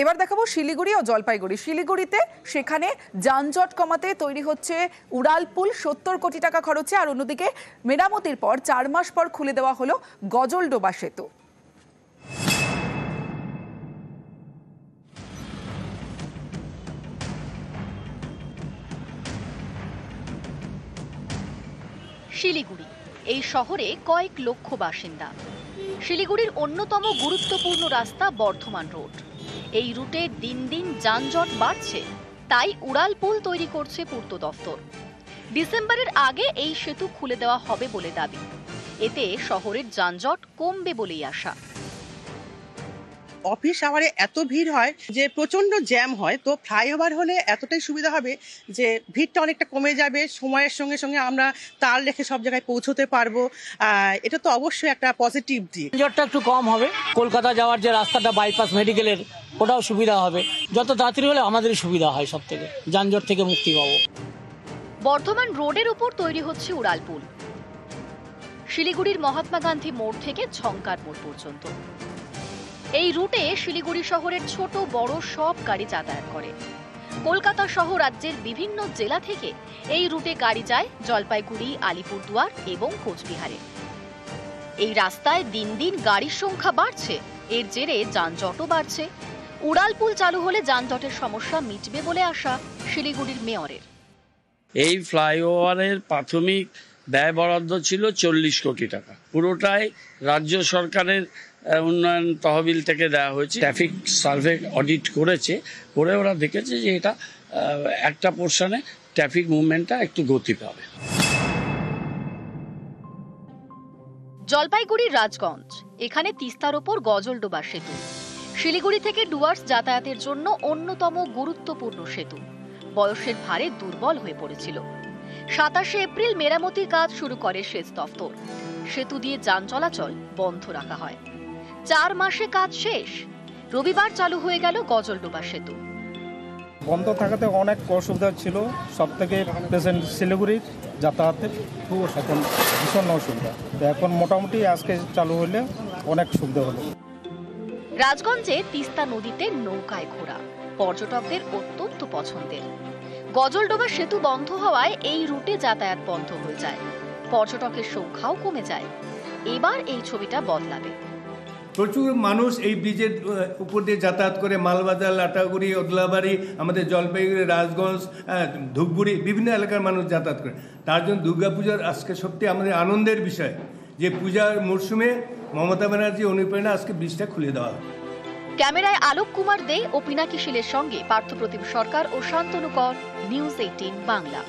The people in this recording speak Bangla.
এবার দেখাবো শিলিগুড়ি ও জলপাইগুড়ি। শিলিগুড়িতে সেখানে যানজট কমাতে তৈরি হচ্ছে উড়ালপুল 70 কোটি টাকা খরচে, আর অন্যদিকে মেরামতির পর 4 মাস পর খুলে দেওয়া হলো গজলডোবা সেতু। শিলিগুড়ি এই শহরে কয়েক লক্ষ বাসিন্দা। শিলিগুড়ির অন্যতম গুরুত্বপূর্ণ রাস্তা বর্ধমান রোড। এই রুটে দিন দিন যানজট বাড়ছে, তাই উড়ালপুল তৈরি করছে পূর্ত দফতর। ডিসেম্বরের আগে এই সেতু খুলে দেওয়া হবে বলে দাবি। এতে শহরের যানজট কমবে বলেই আশা। অফিস আওয়ারে এত ভিড় হয় যে প্রচন্ড জ্যাম হয়, তো ফ্লাইওভার হলে এতটাই সুবিধা হবে যে ভিড়টা অনেকটা কমে যাবে, সময়ের সঙ্গে সঙ্গে আমরা তাল রেখে সব জায়গায় পৌঁছতে পারবো। এটা তো অবশ্যই একটা পজিটিভ দিক। যানজটটা একটু কম হবে, কলকাতা যাওয়ার যে রাস্তাটা বাইপাস মেডিকেলের, ওটাও সুবিধা হবে। যত তাড়াতাড়ি হলে আমাদেরই সুবিধা হয়, সব থেকে যানজট থেকে মুক্তি পাবো। বর্ধমান রোডের উপর তৈরি হচ্ছে উড়ালপুল। শিলিগুড়ির মহাত্মা গান্ধী মোড় থেকে ঝংকার মোড় পর্যন্ত এই রুটে শিলিগুড়ি শহরের ছোট বড় সব গাড়ি যাতায়াত করে। কলকাতা সহ রাজ্যের বিভিন্ন জেলা থেকে এই রুটে গাড়ি যায় জলপাইগুড়ি, আলিপুরদুয়ার এবং কোচবিহারে। এই রাস্তায় দিন দিন গাড়ির সংখ্যা বাড়ছে, এর জেরে যানজটও বাড়ছে। উড়ালপুল চালু হলে যানজটের সমস্যা মিটবে বলে আশা শিলিগুড়ির মেয়রের। এই ফ্লাইওভারের প্রাথমিক ব্যয় বরাদ্দ ছিল 40 কোটি টাকা। পুরোটাই রাজ্য সরকারের উন্নয়ন তহবিল থেকে দেওয়া হয়েছে। ট্রাফিক সার্ভে অডিট করেছে, করে ওরা দেখেছে যে এটা একটা পোর্শনে ট্রাফিক মুভমেন্টটা একটু গতি পাবে। জলপাইগুড়ির রাজগঞ্জ, এখানে তিস্তার ওপর গজলডোবা সেতু। শিলিগুড়ি থেকে ডুয়ার্স যাতায়াতের জন্য অন্যতম গুরুত্বপূর্ণ সেতু। বয়সের ভারে দুর্বল হয়ে পড়েছিল। 27 এপ্রিল মেরামতির কাজ শুরু করে সেচ দফতর। সেতু দিয়ে যান চলাচল বন্ধ রাখা হয়। 4 মাসে কাজ শেষ। রবিবার চালু হয়ে গেল গজলডোবা সেতু। বন্ধ থাকাতে অনেক অসুবিধা ছিল, সব থেকে পেশেন্ট শিলিগুড়ির যাতায়াতের খুব এখন ভীষণ অসুবিধা। তো এখন মোটামুটি আজকে চালু হলে অনেক সুবিধা হলো। রাজগঞ্জে তিস্তা নদীতে নৌকায় ঘোরা পর্যটকদের অত্যন্ত পছন্দের। গজলডোবা সেতু বন্ধ হওয়ায় এই রুটে যাতায়াত বন্ধ হয়ে যায়, পর্যটকের সংখ্যাও কমে যায়। এবার এই ছবিটা বদলাবে। প্রচুর মানুষ এই ব্রিজের উপর দিয়ে যাতায়াত করে মালবাজার, লাটাগুড়ি, ওদলাবাড়ি, আমাদের জলপাইগুড়ি, রাজগঞ্জ, ধূপগুড়ি বিভিন্ন এলাকার মানুষ যাতায়াত করে। তার জন্য দুর্গাপূজার আজকে সত্যি আমাদের আনন্দের বিষয় যে পূজার মরশুমে মমতা ব্যানার্জি অনুপ্রেরণা আজকে ব্রিজটা খুলে দেওয়া হয়। ক্যামেরায় আলোক কুমার দে ও পিনাকি শীলের সঙ্গে পার্থপ্রতিম সরকার ও শান্তনু কর, নিউজ 18 বাংলা।